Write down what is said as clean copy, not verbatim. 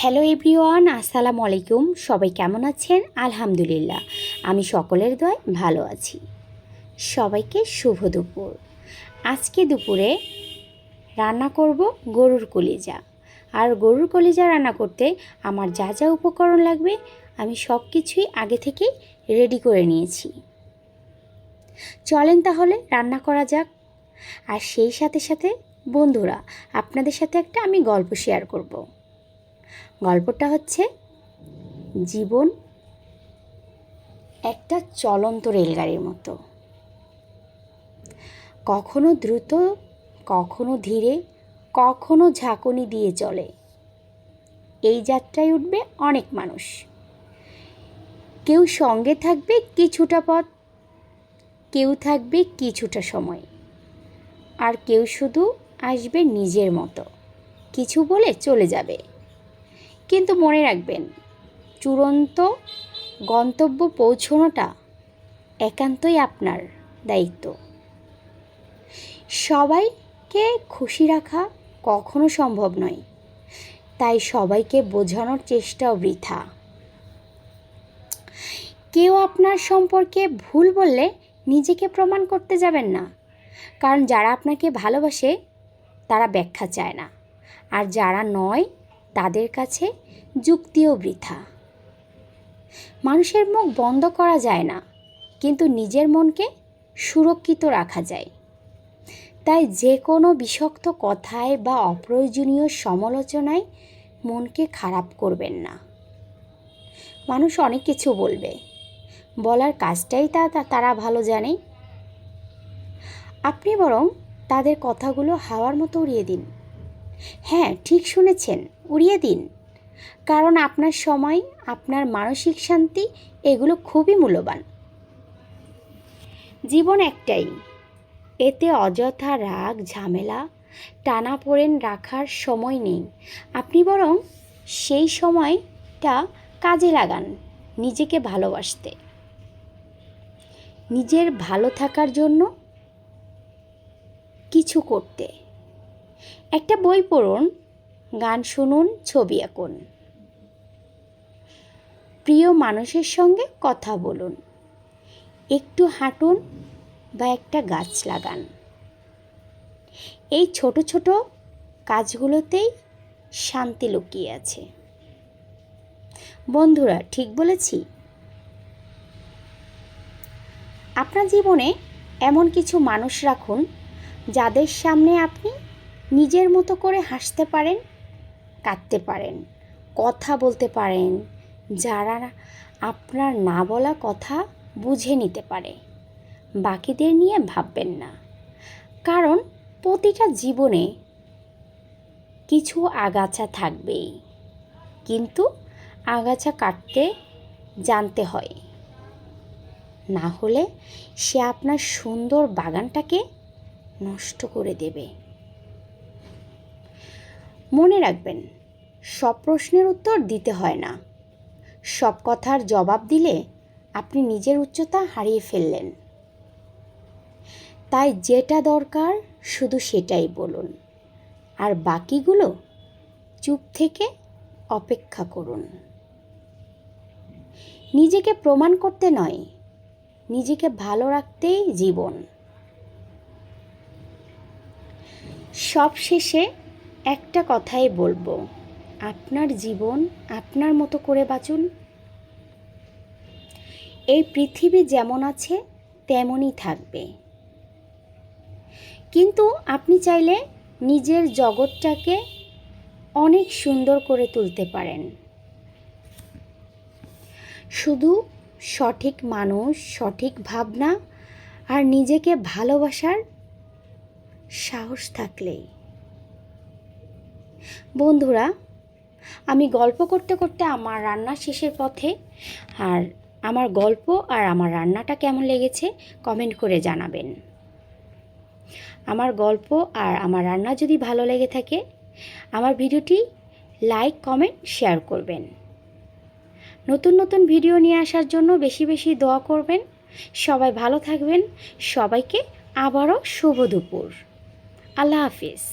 Hello everyone, আসসালামু আলাইকুম। সবাই কেমন আছেন? আলহামদুলিল্লাহ, আমি সকলের দোয়ায় ভালো আছি। সবাইকে শুভ দুপুর। আজকে দুপুরে রান্না করব গরুর কলিজা। আর গরুর কলিজা রান্না করতে আমার যা যা উপকরণ লাগবে আমি সব কিছুই আগে থেকেই রেডি করে নিয়েছি। চলেন তাহলে রান্না করা যাক। আর সেই সাথে সাথে বন্ধুরা, আপনাদের সাথে একটা আমি গল্প শেয়ার করব। গল্পটা হচ্ছে, জীবন একটা চলন্ত রেলগাড়ির মতো, কখনো দ্রুত, কখনো ধীরে, কখনো ঝাঁকুনি দিয়ে চলে। এই যাত্রায় উঠবে অনেক মানুষ। কেউ সঙ্গে থাকবে কিছুটা পথ, কেউ থাকবে কিছুটা সময়, আর কেউ শুধু আসবে নিজের মতো, কিছু বলে চলে যাবে। কিন্তু মনে রাখবেন, চূড়ান্ত গন্তব্য পৌঁছানোটা একান্তই আপনার দায়িত্ব। সবাইকে খুশি রাখা কখনো সম্ভব নয়, তাই সবাইকে বোঝানোর চেষ্টাও বৃথা। কেউ আপনার সম্পর্কে ভুল বললে নিজেকে প্রমাণ করতে যাবেন না, কারণ যারা আপনাকে ভালোবাসে তারা ব্যাখ্যা চায় না, আর যারা নয় তাদের কাছে যুক্তিও বৃথা। মানুষের মুখ বন্ধ করা যায় না, কিন্তু নিজের মনকে সুরক্ষিত রাখা যায়। তাই যে কোনো বিষাক্ত কথায় বা অপ্রয়োজনীয় সমালোচনায় মনকে খারাপ করবেন না। মানুষ অনেক কিছু বলবে, বলার কাজটাই তারা ভালো জানে। আপনি বরং তাদের কথাগুলো হাওয়ার মতো উড়িয়ে দিন। হ্যাঁ, ঠিক শুনেছেন, উড়িয়ে দিন। কারণ আপনার সময়, আপনার মানসিক শান্তি এগুলো খুবই মূল্যবান। জীবন একটাই, এতে অযথা রাগ, ঝামেলা, টানাপোড়েন রাখার সময় নেই। আপনি বরং সেই সময়টা কাজে লাগান নিজেকে ভালোবাসতে, নিজের ভালো থাকার জন্য কিছু করতে। একটা বই পড়ুন, গান শুনুন, ছবি আঁকুন, প্রিয় মানুষের সঙ্গে কথা বলুন, একটু হাঁটুন বা একটা গাছ লাগান। এই ছোট ছোট কাজগুলোতেই শান্তি লুকিয়ে আছে। বন্ধুরা, ঠিক বলেছি? আপনার জীবনে এমন কিছু মানুষ রাখুন যাদের সামনে আপনি নিজের মতো করে হাসতে পারেন, কাঁদতে পারেন, কথা বলতে পারেন, যারা আপনার না বলা কথা বুঝে নিতে পারে। বাকিদের নিয়ে ভাববেন না, কারণ প্রতিটা জীবনে কিছু আগাছা থাকবেই, কিন্তু আগাছা কাটতে জানতে হয়, না হলে সে আপনার সুন্দর বাগানটাকে নষ্ট করে দেবে। মনে রাখবেন, সব প্রশ্নের উত্তর দিতে হয় না। সব কথার জবাব দিলে আপনি নিজের উচ্চতা হারিয়ে ফেললেন। তাই যেটা দরকার শুধু সেটাই বলুন, আর বাকিগুলো চুপ থেকে অপেক্ষা করুন। নিজেকে প্রমাণ করতে নয়, নিজেকে ভালো রাখতেই জীবন। সব শেষে একটা কথাই বলবো, আপনার জীবন আপনার মতো করে বাঁচুন। এই পৃথিবী যেমন আছে তেমনই থাকবে, কিন্তু আপনি চাইলে নিজের জগৎটাকে অনেক সুন্দর করে তুলতে পারেন। শুধু সঠিক মানুষ, সঠিক ভাবনা আর নিজেকে ভালোবাসার সাহস থাকলেই। বন্ধুরা, আমি গল্প করতে করতে আমার রান্না শেষের পথে। আর আমার গল্প আর আমার রান্নাটা কেমন লেগেছে কমেন্ট করে জানাবেন। আমার গল্প আর আমার রান্না যদি ভালো লেগে থাকে, আমার ভিডিওটি লাইক, কমেন্ট, শেয়ার করবেন। নতুন নতুন ভিডিও নিয়ে আসার জন্য বেশি বেশি দোয়া করবেন। সবাই ভালো থাকবেন। সবাইকে আবারও শুভ দুপুর। আল্লাহ হাফিজ।